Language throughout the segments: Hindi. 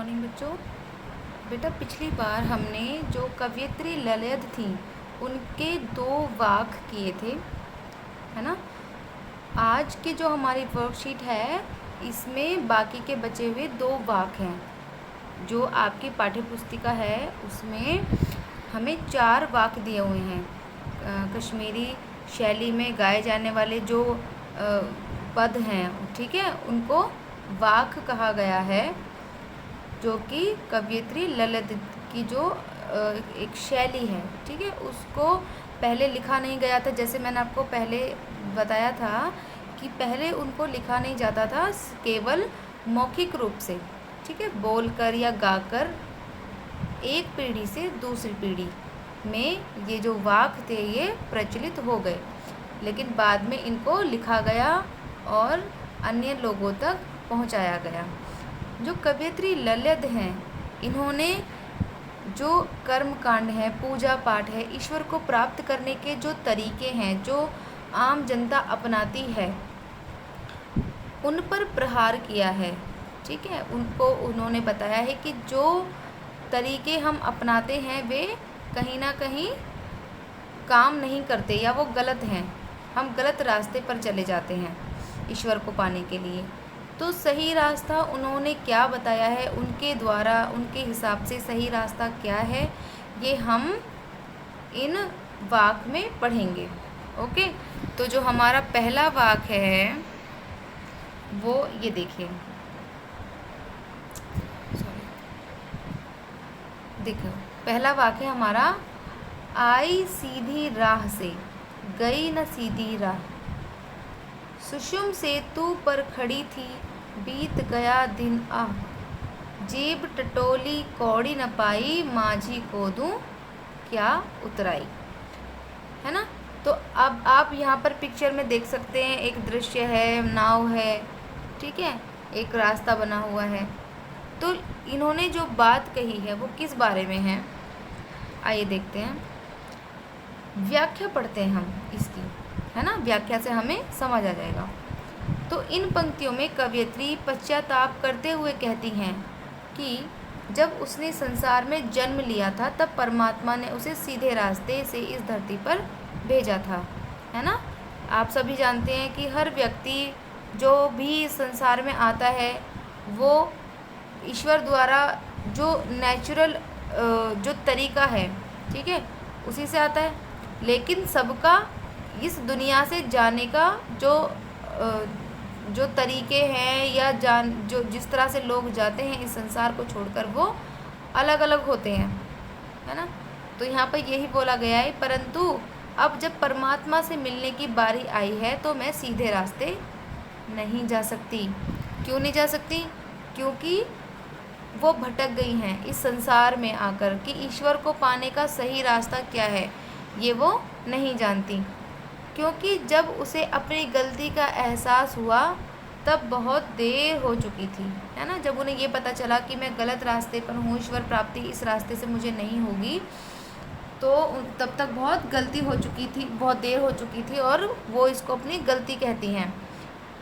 मॉर्निंग बच्चों। बेटा पिछली बार हमने जो कवयित्री ललित थी उनके 2 वाक्य किए थे, है ना। आज की जो हमारी वर्कशीट है इसमें बाकी के बचे हुए 2 वाक्य हैं। जो आपकी पाठ्य पुस्तिका है उसमें हमें 4 वाक्य दिए हुए हैं। कश्मीरी शैली में गाए जाने वाले जो पद हैं, ठीक है, उनको वाक्य कहा गया है, जो कि कवयित्री ललित की जो एक शैली है, ठीक है, उसको पहले लिखा नहीं गया था। जैसे मैंने आपको पहले बताया था कि पहले उनको लिखा नहीं जाता था, केवल मौखिक रूप से, ठीक है, बोलकर या गाकर एक पीढ़ी से दूसरी पीढ़ी में ये जो वाक्य थे ये प्रचलित हो गए, लेकिन बाद में इनको लिखा गया और अन्य लोगों तक पहुंचाया गया। जो कवयित्री ललित हैं इन्होंने जो कर्म कांड है, पूजा पाठ है, ईश्वर को प्राप्त करने के जो तरीके हैं जो आम जनता अपनाती है उन पर प्रहार किया है, ठीक है। उनको उन्होंने बताया है कि जो तरीके हम अपनाते हैं वे कहीं ना कहीं काम नहीं करते या वो गलत हैं, हम गलत रास्ते पर चले जाते हैं ईश्वर को पाने के लिए। तो सही रास्ता उन्होंने क्या बताया है, उनके द्वारा उनके हिसाब से सही रास्ता क्या है, ये हम इन वाक्य में पढ़ेंगे। ओके, तो जो हमारा पहला वाक्य है वो ये देखिए, देखो पहला वाक्य हमारा, आई सीधी राह से गई न सीधी राह, सुषुम सेतु पर खड़ी थी बीत गया दिन आ, जेब टटोली कौड़ी न पाई माझी को दूं क्या उतराई, है ना। तो अब आप यहाँ पर पिक्चर में देख सकते हैं, एक दृश्य है, नाव है, ठीक है, एक रास्ता बना हुआ है। तो इन्होंने जो बात कही है वो किस बारे में है, आइए देखते हैं। व्याख्या पढ़ते हैं हम इसकी, है ना, व्याख्या से हमें समझ आ जाएगा। तो इन पंक्तियों में कवयित्री पश्चाताप करते हुए कहती हैं कि जब उसने संसार में जन्म लिया था तब परमात्मा ने उसे सीधे रास्ते से इस धरती पर भेजा था, है ना। आप सभी जानते हैं कि हर व्यक्ति जो भी संसार में आता है वो ईश्वर द्वारा जो नेचुरल जो तरीका है, ठीक है, उसी से आता है। लेकिन सबका इस दुनिया से जाने का जो तरीके हैं या जो जिस तरह से लोग जाते हैं इस संसार को छोड़कर वो अलग अलग होते हैं, है ना। तो यहाँ पर यही बोला गया है, परंतु अब जब परमात्मा से मिलने की बारी आई है तो मैं सीधे रास्ते नहीं जा सकती। क्यों नहीं जा सकती? क्योंकि वो भटक गई हैं इस संसार में आकर कि ईश्वर को पाने का सही रास्ता क्या है ये वो नहीं जानती। क्योंकि जब उसे अपनी गलती का एहसास हुआ तब बहुत देर हो चुकी थी, है ना। जब उन्हें ये पता चला कि मैं गलत रास्ते पर हूँ, ईश्वर प्राप्ति इस रास्ते से मुझे नहीं होगी, तो तब तक बहुत गलती हो चुकी थी, बहुत देर हो चुकी थी और वो इसको अपनी गलती कहती हैं।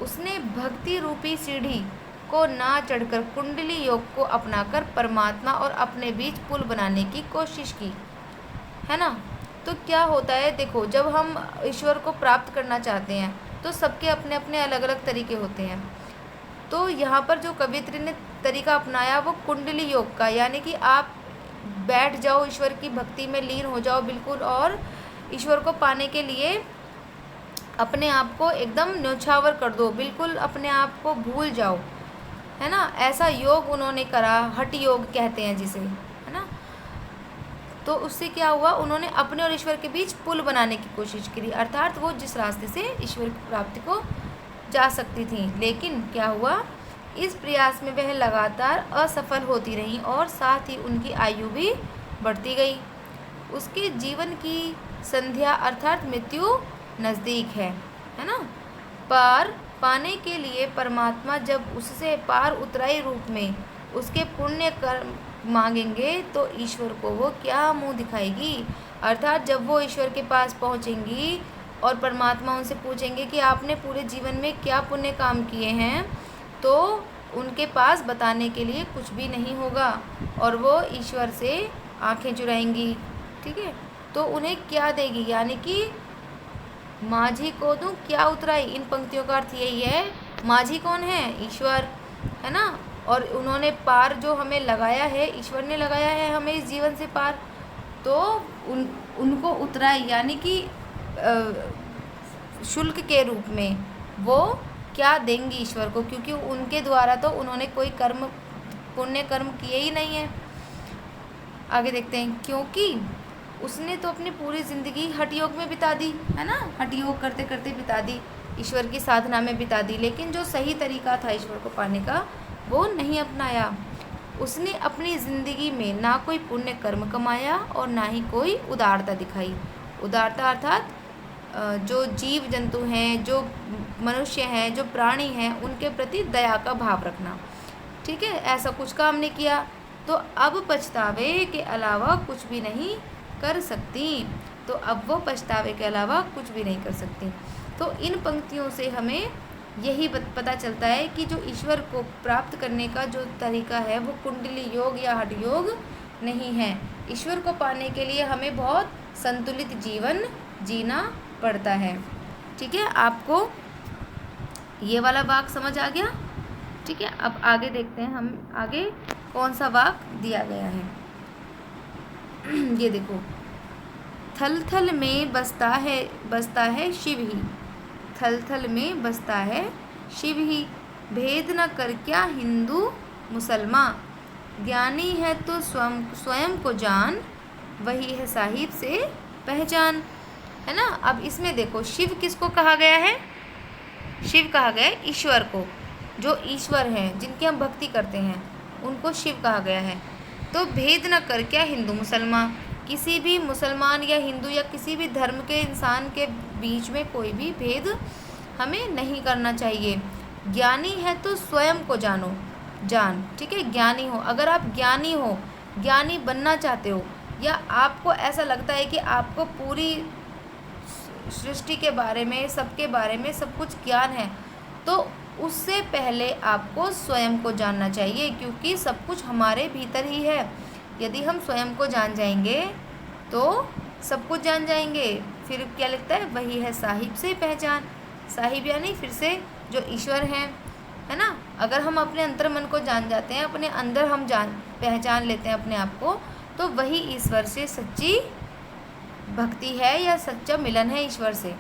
उसने भक्ति रूपी सीढ़ी को ना चढ़कर कुंडली योग को अपनाकर परमात्मा और अपने बीच पुल बनाने की कोशिश की, है ना। तो क्या होता है, देखो, जब हम ईश्वर को प्राप्त करना चाहते हैं तो सबके अपने अपने अलग अलग तरीके होते हैं। तो यहाँ पर जो कवयित्री ने तरीका अपनाया वो कुंडली योग का, यानी कि आप बैठ जाओ, ईश्वर की भक्ति में लीन हो जाओ बिल्कुल, और ईश्वर को पाने के लिए अपने आप को एकदम न्यौछावर कर दो, बिल्कुल अपने आप को भूल जाओ, है ना। ऐसा योग उन्होंने करा, हठ योग कहते हैं जिसे, है ना। तो उससे क्या हुआ, उन्होंने अपने और ईश्वर के बीच पुल बनाने की कोशिश करी, अर्थात वो जिस रास्ते से ईश्वर की प्राप्ति को जा सकती थी। लेकिन क्या हुआ, इस प्रयास में वह लगातार असफल होती रही और साथ ही उनकी आयु भी बढ़ती गई। उसके जीवन की संध्या अर्थात मृत्यु नज़दीक है ना। पार पाने के लिए परमात्मा जब उससे पार उतराई रूप में उसके पुण्य कर्म मांगेंगे तो ईश्वर को वो क्या मुंह दिखाएगी, अर्थात जब वो ईश्वर के पास पहुंचेंगी और परमात्मा उनसे पूछेंगे कि आपने पूरे जीवन में क्या पुण्य काम किए हैं, तो उनके पास बताने के लिए कुछ भी नहीं होगा और वो ईश्वर से आंखें चुराएंगी। ठीक है, तो उन्हें क्या देगी, यानी कि माझी को दूँ क्या उतराई। इन पंक्तियों का अर्थ यही है, माझी कौन है, ईश्वर है ना। और उन्होंने पार जो हमें लगाया है, ईश्वर ने लगाया है हमें इस जीवन से पार, तो उनको उतराई, यानी कि शुल्क के रूप में वो क्या देंगी ईश्वर को, क्योंकि उनके द्वारा तो उन्होंने कोई कर्म, पुण्य कर्म किए ही नहीं है। आगे देखते हैं, क्योंकि उसने तो अपनी पूरी ज़िंदगी हठ योग में बिता दी है ना, हठ योग करते करते बिता दी, ईश्वर की साधना में बिता दी, लेकिन जो सही तरीका था ईश्वर को पाने का वो नहीं अपनाया। उसने अपनी ज़िंदगी में ना कोई पुण्य कर्म कमाया और ना ही कोई उदारता दिखाई। उदारता अर्थात जो जीव जंतु हैं, जो मनुष्य हैं, जो प्राणी हैं, उनके प्रति दया का भाव रखना। ठीक है, ऐसा कुछ काम नहीं किया, तो अब पछतावे के अलावा कुछ भी नहीं कर सकती। तो अब वो पछतावे के अलावा कुछ भी नहीं कर सकती। तो इन पंक्तियों से हमें यही पता चलता है कि जो ईश्वर को प्राप्त करने का जो तरीका है वो कुंडली योग या हठ योग नहीं है। ईश्वर को पाने के लिए हमें बहुत संतुलित जीवन जीना पड़ता है। ठीक है, आपको ये वाला वाक्य समझ आ गया। ठीक है, अब आगे देखते हैं हम आगे कौन सा वाक्य दिया गया है। ये देखो, थल थल में बसता है शिव ही, थल थल में बसता है शिव ही, भेद न कर क्या हिंदू मुसलमान, ज्ञानी है तो स्वयं को जान, वही है साहिब से पहचान, है ना। अब इसमें देखो, शिव किसको कहा गया है, शिव कहा गया है ईश्वर को, जो ईश्वर हैं जिनकी हम भक्ति करते हैं उनको शिव कहा गया है। तो भेद न कर क्या हिंदू मुसलमान, किसी भी मुसलमान या हिंदू या किसी भी धर्म के इंसान के बीच में कोई भी भेद हमें नहीं करना चाहिए। ज्ञानी है तो स्वयं को जान। ठीक है, ज्ञानी हो, अगर आप ज्ञानी हो, ज्ञानी बनना चाहते हो, या आपको ऐसा लगता है कि आपको पूरी सृष्टि के बारे में, सबके बारे में सब कुछ ज्ञान है, तो उससे पहले आपको स्वयं को जानना चाहिए, क्योंकि सब कुछ हमारे भीतर ही है। यदि हम स्वयं को जान जाएंगे तो सब कुछ जान जाएंगे। फिर क्या लिखता है, वही है साहिब से पहचान। साहिब यानी फिर से जो ईश्वर हैं, है ना। अगर हम अपने अंतर मन को जान जाते हैं, अपने अंदर हम पहचान लेते हैं अपने आप को, तो वही ईश्वर से सच्ची भक्ति है या सच्चा मिलन है ईश्वर से।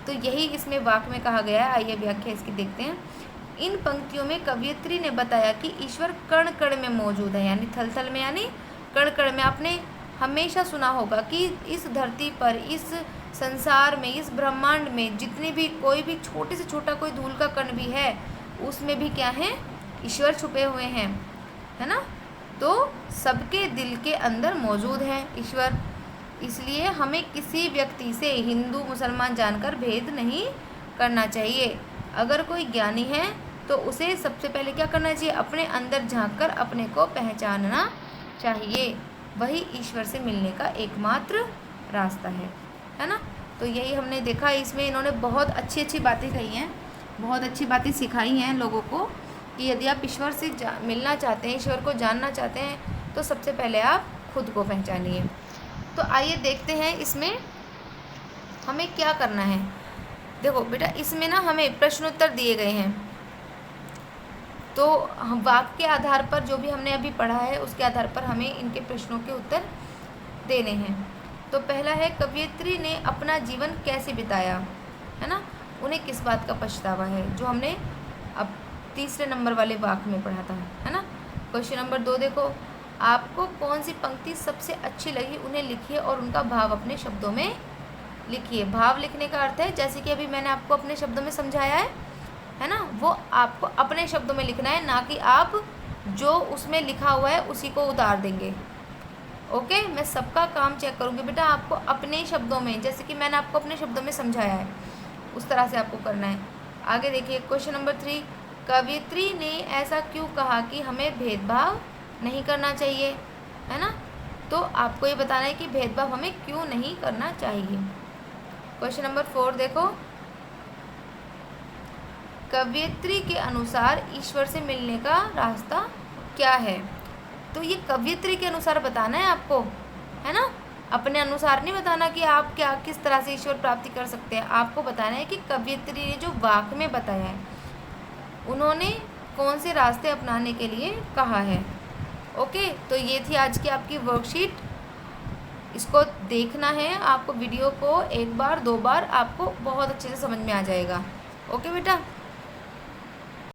तो यही इसमें वाक्य में कहा गया है। आइए व्याख्या इसकी देखते हैं। इन पंक्तियों में कवयित्री ने बताया कि ईश्वर कण कण में मौजूद है, यानी थल थल में, यानी कण कण में। आपने हमेशा सुना होगा कि इस धरती पर, इस संसार में, इस ब्रह्मांड में जितने भी, कोई भी छोटे से छोटा कोई धूल का कण भी है, उसमें भी क्या है, ईश्वर छुपे हुए हैं, है ना। तो सबके दिल के अंदर मौजूद है ईश्वर। इसलिए हमें किसी व्यक्ति से हिंदू मुसलमान जानकर भेद नहीं करना चाहिए। अगर कोई ज्ञानी है तो उसे सबसे पहले क्या करना चाहिए, अपने अंदर झांककर अपने को पहचानना चाहिए। वही ईश्वर से मिलने का एकमात्र रास्ता है ना। तो यही हमने देखा, इसमें इन्होंने बहुत अच्छी अच्छी बातें कही हैं, बहुत अच्छी बातें सिखाई हैं लोगों को कि यदि आप ईश्वर से मिलना चाहते हैं, ईश्वर को जानना चाहते हैं, तो सबसे पहले आप खुद को पहचानिए। तो आइए देखते हैं इसमें हमें क्या करना है। देखो बेटा, इसमें ना हमें प्रश्नोत्तर दिए गए हैं, तो हम वाक्य के आधार पर, जो भी हमने अभी पढ़ा है उसके आधार पर हमें इनके प्रश्नों के उत्तर देने हैं। तो पहला है, कवयित्री ने अपना जीवन कैसे बिताया, है ना। उन्हें किस बात का पछतावा है, जो हमने अब तीसरे नंबर वाले वाक्य में पढ़ा था, है ना। क्वेश्चन नंबर 2 देखो, आपको कौन सी पंक्ति सबसे अच्छी लगी, उन्हें लिखिए और उनका भाव अपने शब्दों में लिखिए। भाव लिखने का अर्थ है, जैसे कि अभी मैंने आपको अपने शब्दों में समझाया है ना, वो आपको अपने शब्दों में लिखना है, ना कि आप जो उसमें लिखा हुआ है उसी को उतार देंगे। ओके, मैं सबका काम चेक करूँगी बेटा, आपको अपने शब्दों में, जैसे कि मैंने आपको अपने शब्दों में समझाया है उस तरह से आपको करना है। आगे देखिए क्वेश्चन नंबर 3, कवयित्री ने ऐसा क्यों कहा कि हमें भेदभाव नहीं करना चाहिए, है ना। तो आपको ये बताना है कि भेदभाव हमें क्यों नहीं करना चाहिए। क्वेश्चन नंबर 4 देखो, कवयित्री के अनुसार ईश्वर से मिलने का रास्ता क्या है। तो ये कवयित्री के अनुसार बताना है आपको, है ना, अपने अनुसार नहीं बताना कि आप क्या किस तरह से ईश्वर प्राप्ति कर सकते हैं। आपको बताना है कि कवयित्री ने जो वाक्य में बताया है उन्होंने कौन से रास्ते अपनाने के लिए कहा है। ओके, तो ये थी आज की आपकी वर्कशीट। इसको देखना है आपको, वीडियो को एक बार 2 बार, आपको बहुत अच्छे से समझ में आ जाएगा। ओके बेटा।